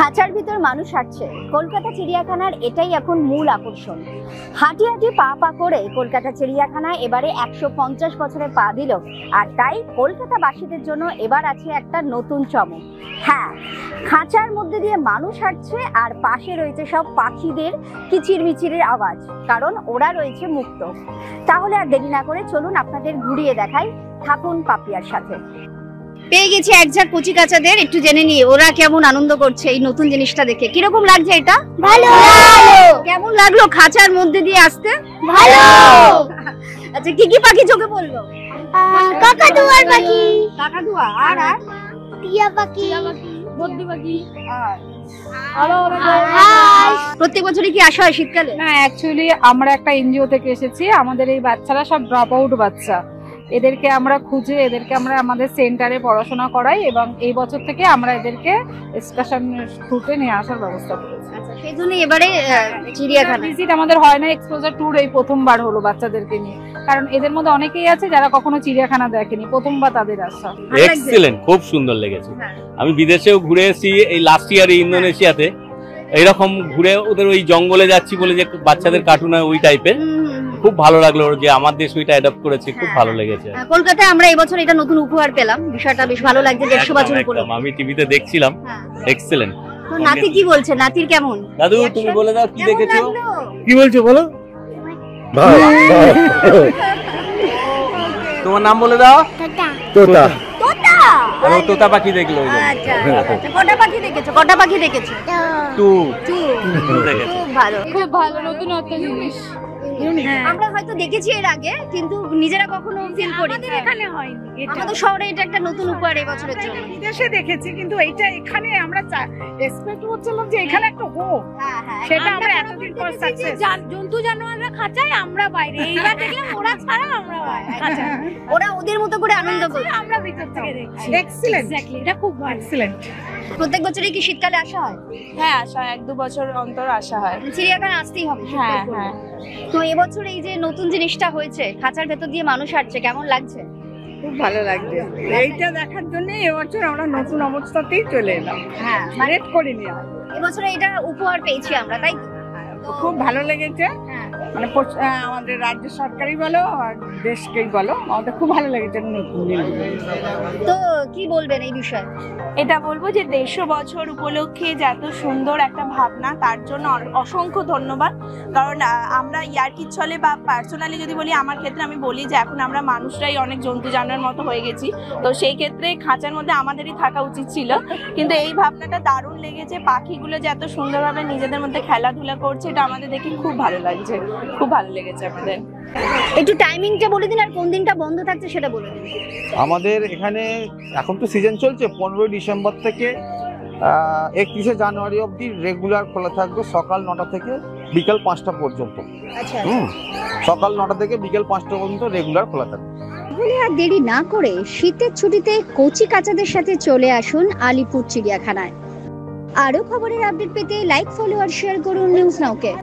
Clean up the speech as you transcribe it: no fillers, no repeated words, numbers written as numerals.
খাঁচার ভিতর মানুষ হাঁটছে, কলকাতা চিড়িয়াখানার এটাই এখন মূল আকর্ষণ। হাঁটি হাঁটি পা পা করে কলকাতা চিড়িয়াখানায় এবারে 150 বছরে পা দিল, আর তাই কলকাতাবাসীদের জন্য এবার আছে একটা নতুন চমক। হ্যাঁ, খাঁচার মধ্যে দিয়ে মানুষ হাঁটছে আর পাশে রয়েছে সব পাখিদের কিচিরমিচিরের আওয়াজ, কারণ ওরা রয়েছে মুক্ত। তাহলে আর দেরি না করে চলুন আপনাদের ঘুরিয়ে দেখাই, থাকুন পাপিয়ার সাথে। পেয়ে গেছি একঝাঁক কচি কাচাদের, একটু জেনে নিয়ে ওরা কেমন আনন্দ করছে এই নতুন জিনিসটা দেখে। কিরকম লাগছে এটা? ভালো। কেমন লাগলো খাঁচার মধ্যে দিয়ে আসতে? ভালো। আচ্ছা, কি কি পাখি চোখে পড়লো? কাকাতুয়া পাখি, কাকাতুয়া আর আর টিয়া পাখি, বদ্রি পাখি। হাঁস। প্রত্যেক বছরই কি আসা হয় শীতকালে? না, অ্যাকচুয়ালি আমরা একটা এনজিও থেকে এসেছি। আমাদের এই বাচ্চারা সব ড্রপ আউট বাচ্চা, এদেরকে আমরা খুঁজে এদেরকে আমরা আমাদের সেন্টারে পড়াশোনা করাই এবং এই বছর থেকে আমরা এদেরকে এক্সকারশন রুটে নিয়ে আসার ব্যবস্থা করেছি। আচ্ছা, সেই জন্য এবারে চিড়িয়াখানা ভিজিট আমাদের হয় না, এক্সপোজার ট্যুর এই প্রথমবার হলো বাচ্চাদেরকে নিয়ে, কারণ এদের মধ্যে অনেকেই আছে যারা কখনো চিড়িয়াখানা দেখেনি, প্রথমবার তাদের আসা। এক্সিলেন্ট, খুব সুন্দর লেগেছে। আমি বিদেশেও ঘুরে এসেছি, এই লাস্ট ইয়ারে ইন্দোনেশিয়াতে এইরকম ঘুরে ওদের ওই জঙ্গলে যাচ্ছি বলে যে বাচ্চাদের কার্টুন হয় ওই টাইপের, খুব ভালো লাগলো যে আমার দেশ ওইটা অ্যাডাপ্ট করেছে, খুব ভালো লেগেছে। কলকাতায় আমরা এবছর এটা নতুন উপহার পেলাম, বিষয়টা বেশ ভালো লাগছে। 150 বছর উপরে আমি টিভিতে দেখছিলাম। এক্সিলেন্ট। তো নাতি কি বলছে? নাতির কেমন? দাদু তুমি বলে দাও কি দেখেছো? কি বলছো বলো? তোমার নাম বলে দাও। তোতা। তোতা। ও তোতা পাখি দেখলো। আচ্ছা, কটা পাখি দেখেছো? কটা পাখি দেখেছো? টু দেখেছো। খুব ভালো, খুব ভালো, নতুনত্ব জিনিস। আমরা হয়তো দেখেছি এর আগে, কিন্তু নিজেরা কখনো ফিল করি আমাদের এখানে হয়নি। আমাদের শহরে এটা একটা নতুন উপহার এই বছরের জন্য। বিদেশে দেখেছি, কিন্তু এইটা এখানে আমরা এক্সপেক্ট করছিলাম যে এখানে একটা হোক, সেটা আমরা এতদিন পর সাকসেস। জন্তু জানোয়াররা খাঁচায়, আমরা বাইরে। এইবার দেখলাম ওরা ছাড়া আমরা খাঁচায়। ওরা ওদের মতো করে আনন্দ করছে, আমরা ভিতর থেকে দেখছি। এক্সিলেন্ট, এক্স্যাক্টলি, এটা খুব ভালো। এক্সিলেন্ট। প্রত্যেক বছরই কি শীতকালে আসা হয়? হ্যাঁ, আসা 1-2 বছর অন্তর আসা হয়। চিড়িয়াখানা আসতেই হবে। হ্যাঁ হ্যাঁ। তো এবছর এই যে নতুন জিনিসটা হয়েছে, খাঁচার ভেতর দিয়ে মানুষ হাঁটছে, কেমন লাগছে? খুব ভালো লাগছে। এইটা দেখার জন্য এবছর আমরা নতুন অবস্থাতেই চলে এলাম। হ্যাঁ, লেট করিনি আর। এবছর এটা উপহার পেয়েছি আমরা, তাই তো? খুব ভালো লেগেছে। মানে আমাদের রাজ্য সরকারই বলো আর দেশকেই বলো, আমাদের খুব ভালো লেগেছে নতুন জিনিসগুলো। তো কি বলবেন এই বিষয়ে? এটা বলবো যে 150 বছর উপলক্ষে যে এত সুন্দর একটা ভাবনা, তার জন্য অসংখ্য ধন্যবাদ। কারণ আমরা ইয়ার্কির ছলে বা পার্সোনালি যদি বলি, আমার ক্ষেত্রে আমি বলি যে এখন আমরা মানুষরাই অনেক জন্তু জানোয়ারের মতো হয়ে গেছি, তো সেই ক্ষেত্রে খাঁচার মধ্যে আমাদেরই থাকা উচিত ছিল। কিন্তু এই ভাবনাটা দারুণ লেগেছে, পাখিগুলো যে এত সুন্দরভাবে নিজেদের মধ্যে খেলাধুলা করছে, এটা আমাদের দেখে খুব ভালো লাগছে, খুব ভালো লেগেছে আমাদের। একটু টাইমিংটা বলে দিন, আর কোন দিনটা বন্ধ থাকছে সেটা বলে দিন। আমাদের এখানে এখন তো সিজন চলছে, 15 ডিসেম্বর থেকে 31শে জানুয়ারি অবধি রেগুলার খোলা থাকবে, সকাল 9টা থেকে বিকাল 5টা পর্যন্ত। আচ্ছা, সকাল 9টা থেকে বিকাল 5টা পর্যন্ত রেগুলার খোলা থাকবে। তাহলে আর দেরি না করে শীতের ছুটিতে কচি কাচাদের সাথে চলে আসুন আলিপুর চিড়িয়াখানায়। আরো খবরের আপডেট পেতে লাইক, ফলো আর শেয়ার করুন নিউজ নাওকে।